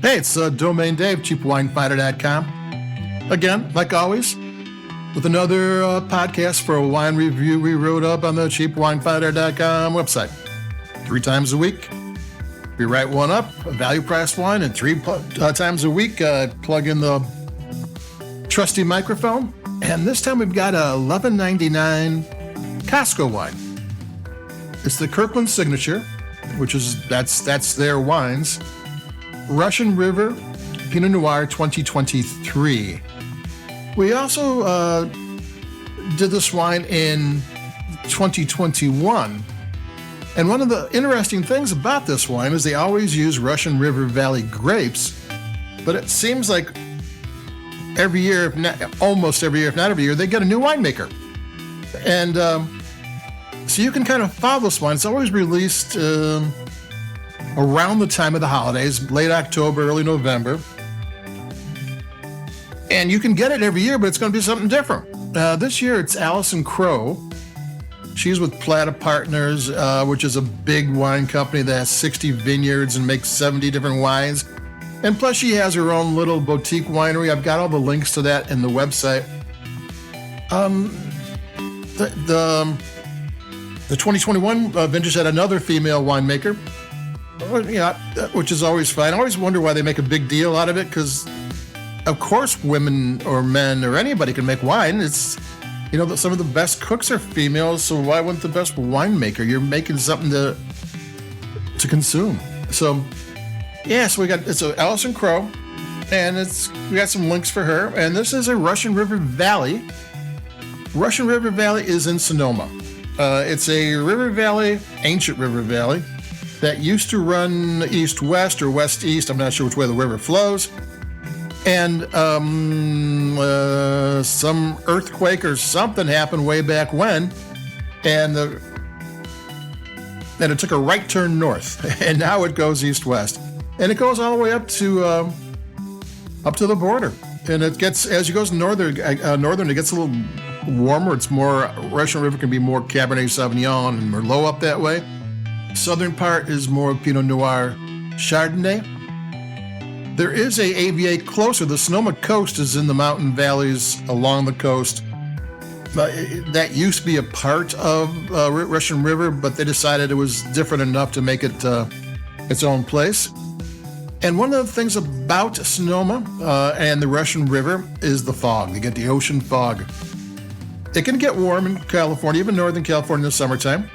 Hey, it's Domain Dave, cheapwinefinder.com. Again, like always, with another podcast for a wine review we wrote up on the cheapwinefinder.com website. 3 times a week, we write one up, a value price wine, and 3 times a week, plug in the trusty microphone. And this time we've got a $11.99 Costco wine. It's the Kirkland signature, which is that's their wines. Russian River Pinot Noir 2023. We also did this wine in 2021. And one of the interesting things about this wine is they always use Russian River Valley grapes, but it seems like every year, almost every year, if not every year, they get a new winemaker. And so you can kind of follow this wine. It's always released around the time of the holidays, late October, early November. And you can get it every year, but it's going to be something different. This year, it's Alison Crowe. She's with Plata Partners, which is a big wine company that has 60 vineyards and makes 70 different wines. And plus, she has her own little boutique winery. I've got all the links to that in the website. The 2021 vintage had another female winemaker, which is always fine. I always wonder why they make a big deal out of it, because of course women or men or anybody can make wine. It's, some of the best cooks are females, so why wouldn't the best winemaker? You're making something to consume. So it's Alison Crowe, and we got some links for her. And this is a Russian River Valley. Russian River Valley is in Sonoma. It's a river valley, ancient river valley, that used to run east-west or west-east. I'm not sure which way the river flows. And some earthquake or something happened way back when, and it took a right turn north, and now it goes east-west. And it goes all the way up to the border. And it gets, as you go northern, it gets a little warmer. It's more, Russian River can be more Cabernet Sauvignon and Merlot up that way. Southern part is more Pinot Noir Chardonnay. There is a AVA closer. The Sonoma coast is in the mountain valleys along the coast. That used to be a part of Russian River, but they decided it was different enough to make it its own place. And one of the things about Sonoma and the Russian River is the fog. You get the ocean fog. It can get warm in California, even Northern California in the summertime.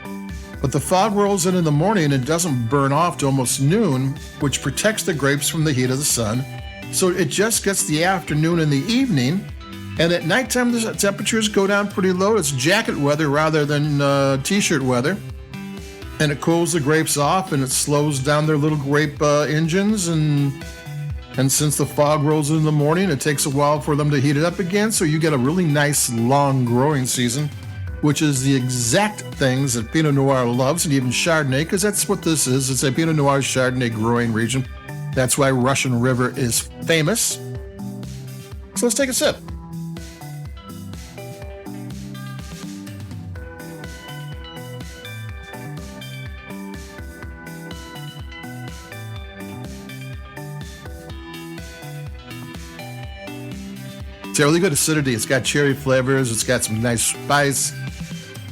But the fog rolls in the morning and it doesn't burn off to almost noon, which protects the grapes from the heat of the sun. So it just gets the afternoon and the evening. And at nighttime, the temperatures go down pretty low. It's jacket weather rather than t-shirt weather. And it cools the grapes off and it slows down their little grape engines. And since the fog rolls in the morning, it takes a while for them to heat it up again. So you get a really nice long growing season, which is the exact things that Pinot Noir loves, and even Chardonnay, because that's what this is. It's a Pinot Noir Chardonnay growing region. That's why Russian River is famous. So let's take a sip. It's got really good acidity. It's got cherry flavors. It's got some nice spice.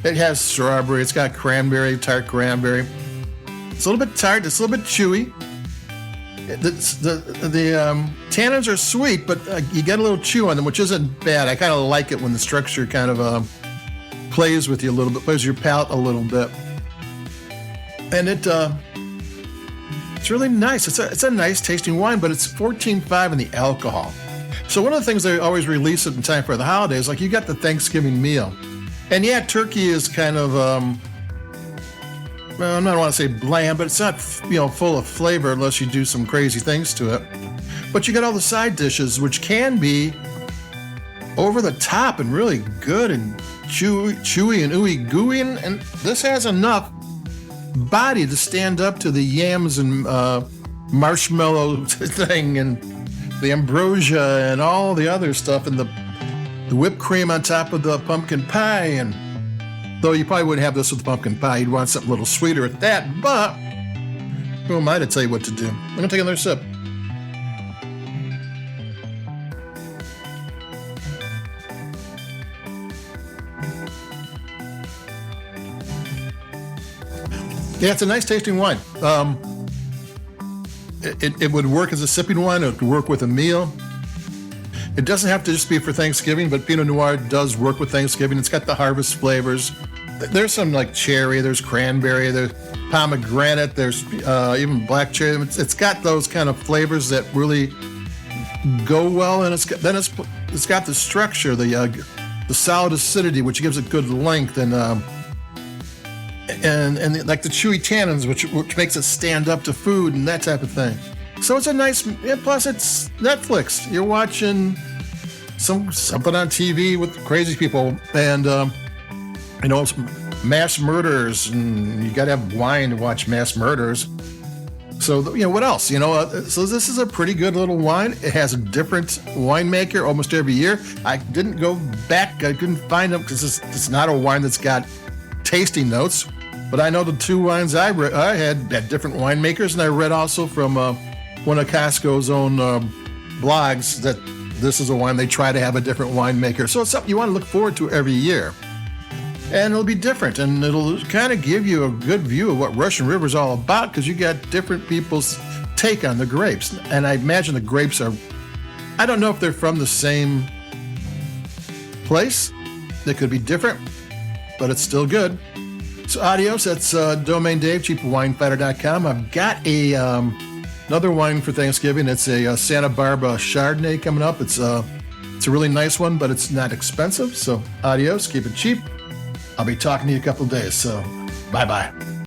It has strawberry. It's got cranberry, tart cranberry. It's a little bit tart. It's a little bit chewy. The tannins are sweet, but you get a little chew on them, which isn't bad. I kind of like it when the structure kind of plays with you a little bit, plays with your palate a little bit. And it's really nice. It's a nice tasting wine, but it's 14.5 in the alcohol. So one of the things they always release it in time for the holidays, like you got the Thanksgiving meal. And yeah, turkey is kind of, I don't want to say bland, but it's not, full of flavor unless you do some crazy things to it. But you got all the side dishes, which can be over the top and really good and chewy and ooey gooey. And this has enough body to stand up to the yams and marshmallow thing and the ambrosia and all the other stuff and the whipped cream on top of the pumpkin pie. And though you probably wouldn't have this with pumpkin pie, you'd want something a little sweeter at that, but who am I to tell you what to do? I'm going to take another sip. Yeah, it's a nice tasting wine. It would work as a sipping wine. It would work with a meal. It doesn't have to just be for Thanksgiving, but Pinot Noir does work with Thanksgiving. It's got the harvest flavors. There's some like cherry, there's cranberry, there's pomegranate, there's even black cherry. It's got those kind of flavors that really go well, and it's got the structure, the solid acidity, which gives it good length, and like the chewy tannins, which makes it stand up to food and that type of thing. So it's a nice. Plus, it's Netflix. You're watching something on TV with crazy people, and mass murders, and you got to have wine to watch mass murders. So what else? So this is a pretty good little wine. It has a different winemaker almost every year. I didn't go back. I couldn't find them because it's not a wine that's got tasting notes. But I know the two wines I had different winemakers, and I read also from one of Costco's own blogs that this is a wine they try to have a different winemaker. So it's something you want to look forward to every year. And it'll be different, and it'll kind of give you a good view of what Russian River is all about, because you got different people's take on the grapes. And I imagine the grapes I don't know if they're from the same place. They could be different, but it's still good. So adios, that's Domain Dave, cheapwinefighter.com. I've got another wine for Thanksgiving. It's a Santa Barbara Chardonnay coming up. It's a really nice one, but it's not expensive. So adios, keep it cheap. I'll be talking to you in a couple of days, so bye-bye.